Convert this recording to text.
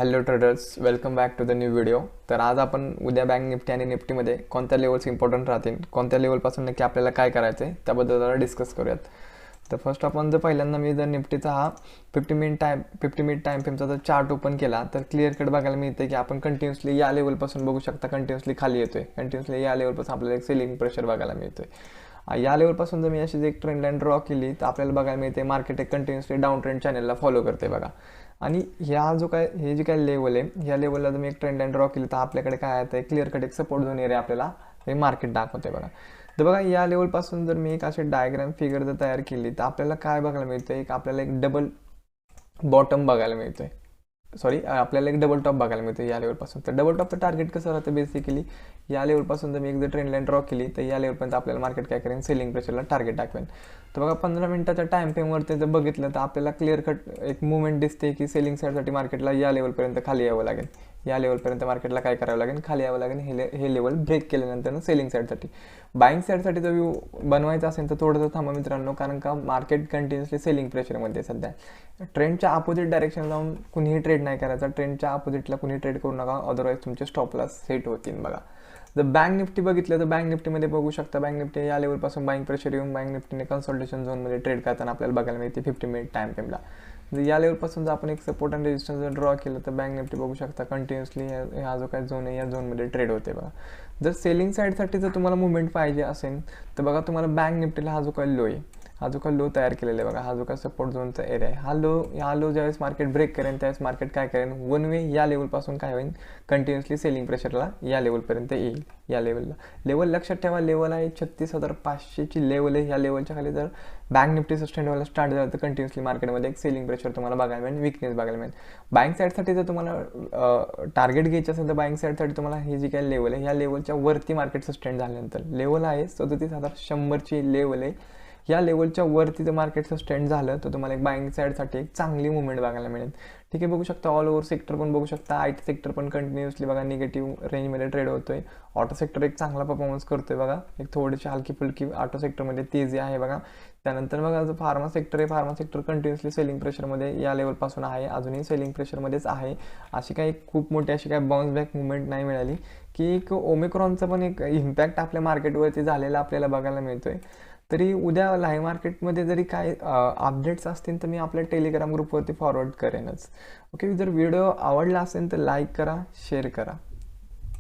Hello traders, welcome back to the new video. तर आज आपण उद्या बँक निफ्टी आणि निफ्टीमध्ये कोणत्या लेवल्स इम्पॉर्टंट राहतील, कोणत्या लेवलपासून नक्की आपल्याला काय करायचं आहे त्याबद्दल जरा डिस्कस करूयात. तर फर्स्ट आपण जर पहिल्यांदा मी जर निफ्टीचा हा 50 मिनिट टाईम फ्रेमचा जर चार्ट ओपन केला तर क्लिअर कट बघायला मिळते की आपण कंटिन्युअसली या लेवलपासून बघू शकता कंटिन्युअसली खाली येतोय. कंटिन्युअसली या लेवलपासून आपल्याला एक सेलिंग प्रेशर बघायला मिळतोय. या लेवलपासून जर मी अशी एक ट्रेंड लाईन ड्रॉ केली तर आपल्याला बघायला मिळते मार्केट एक कंटिन्युअसली डाऊन ट्रेंड चॅनलला फॉलो करते बघा. आणि हे जे काय लेवल आहे या लेवलला जर मी एक ट्रेंड लाईन ड्रॉ केली तर आपल्याकडे काय आहे क्लिअर कट एक सपोर्ट झोन एरिया आपल्याला हे मार्केट दाखवते बघा. तर बघा या लेवलपासून जर मी एक अशी डायग्राम फिगर जर तयार केली तर आपल्याला काय बघायला मिळतं, एक आपल्याला एक डबल बॉटम बघायला मिळतोय. आपल्याला एक डबल टॉप बघायला मिळतो या लेवलपासून. तर डबल टॉपचं टार्गेट कसं राहतं बेसिकली या लेवलपासून जर मी एक जर ट्रेंड लाईन ड्रॉ केली तर या लेवलपर्यंत आपल्याला मार्केट काय करेन, सेलिंग प्रेशरला टार्गेट दाखवेन. तर बघा 15 मिनिटाच्या टाइम फ्रेमवरती जर बघितलं तर आपल्याला क्लिअर कट एक मुवमेंट दिसते की सेलिंग साईडसाठी मार्केटला या लेवलपर्यंत खाली यावं लागेल. या लेवलपर्यंत मार्केटला काय करावं लागेल, खाली यावं लागेल. हे लेवल ब्रेक केल्यानंतर सेलिंग साईडसाठी, बाईंग साईडसाठी जर व्यू बनवायचा असेल तर थोडंसं थांबा मित्रांनो, कारण का मार्केट कंटिन्युअसली सेलिंग प्रेशरमध्ये सध्या. ट्रेंडच्या अपोजिट डायरेक्शन जाऊन कुणीही ट्रेड नाही करायचा. ट्रेंडच्या अपोजिटला कुणी ट्रेड करू नका, अदरवाईज तुमचे स्टॉप लॉस सेट होतील बघा. जर बँक निफ्टी बघितलं तर बँक निफ्टीमध्ये बघू शकता बँक निफ्टी या लेवलपासून बाईंग प्रेशर येऊन बँक निफ्टीने कन्सल्टेशन झोनमध्ये ट्रेड करताना आपल्याला बघायला मिळते 50 मिनिट टाइम फ्रेमला. जर या लेवलपासून जर आपण एक सपोर्ट आणि रेजिस्टन्स जर ड्रॉ केलं तर बँक निफ्टी बघू शकता कंटिन्युअसली हा जो काय झोन आहे या झोनमध्ये ट्रेड होते बघा. जर सेलिंग साईडसाठी जर तुम्हाला मुवमेंट पाहिजे असेल तर बघा तुम्हाला बँक निफ्टीला हा जो काय लो आहे, हा जो काय लो तयार केलेला आहे बघा, हा जो काय सपोर्ट झोनचा एरिया आहे, हा लो ज्यावेळेस मार्केट ब्रेक करेन त्यावेळेस मार्केट काय करेन, वन वे या लेवलपासून काय होईल, कंटिन्युअसली सेलिंग प्रेशरला या लेवलपर्यंत येईल. या लेवल लक्षात ठेवा, लेवल आहे 36,500ची लेवल आहे. या लेवलच्या खाली जर बँक निफ्टी सस्टेन व्हायला स्टार्ट झालं तर कंटिन्युअसली मार्केटमध्ये एक सेलिंग प्रेशर तुम्हाला बघायला मिळेल, विकनेस बघायला मिळेल. बाईंग साईडसाठी जर तुम्हाला टार्गेट घ्यायचं असेल तर बाईंग साईडसाठी तुम्हाला ही जी काही लेवल आहे या लेवलच्या वरती मार्केट सस्टेन झाल्यानंतर, लेवल आहे 37,100ची लेवल आहे, या लेवलच्या वरती जर मार्केट सस्टेन झालं तर तुम्हाला एक बाईंग साईडसाठी एक चांगली मुवमेंट बघायला मिळेल. ठीक आहे, बघू शकता ऑल ओव्हर सेक्टर पण बघू शकता. IT सेक्टर पण कंटिन्युअसली बघा निगेटिव्ह रेंजमध्ये ट्रेड होतोय. ऑटो सेक्टर एक चांगला परफॉर्मन्स करतोय बघा, एक थोडीशी हलकी फुलकी ऑटो सेक्टरमध्ये तेजी आहे बघा. त्यानंतर बघा जो फार्मा सेक्टर आहे, फार्मा सेक्टर कंटिन्युअसली सेलिंग प्रेशरमध्ये या लेवलपासून आहे, अजूनही सेलिंग प्रेशरमध्येच आहे. अशी काही खूप मोठी अशी काही बाउन्स बॅक मुवमेंट नाही मिळाली की एक ओमिक्रॉनचा पण एक इम्पॅक्ट आपल्या मार्केटवरती झालेला आपल्याला बघायला मिळतोय. तरी उद्या लाईव्ह मार्केटमध्ये जरी काय अपडेट्स असतील तर मी आपल्या टेलिग्राम ग्रुपवरती फॉरवर्ड करेनच. ओके, जर व्हिडिओ आवडला असेल तर लाईक करा, शेअर करा.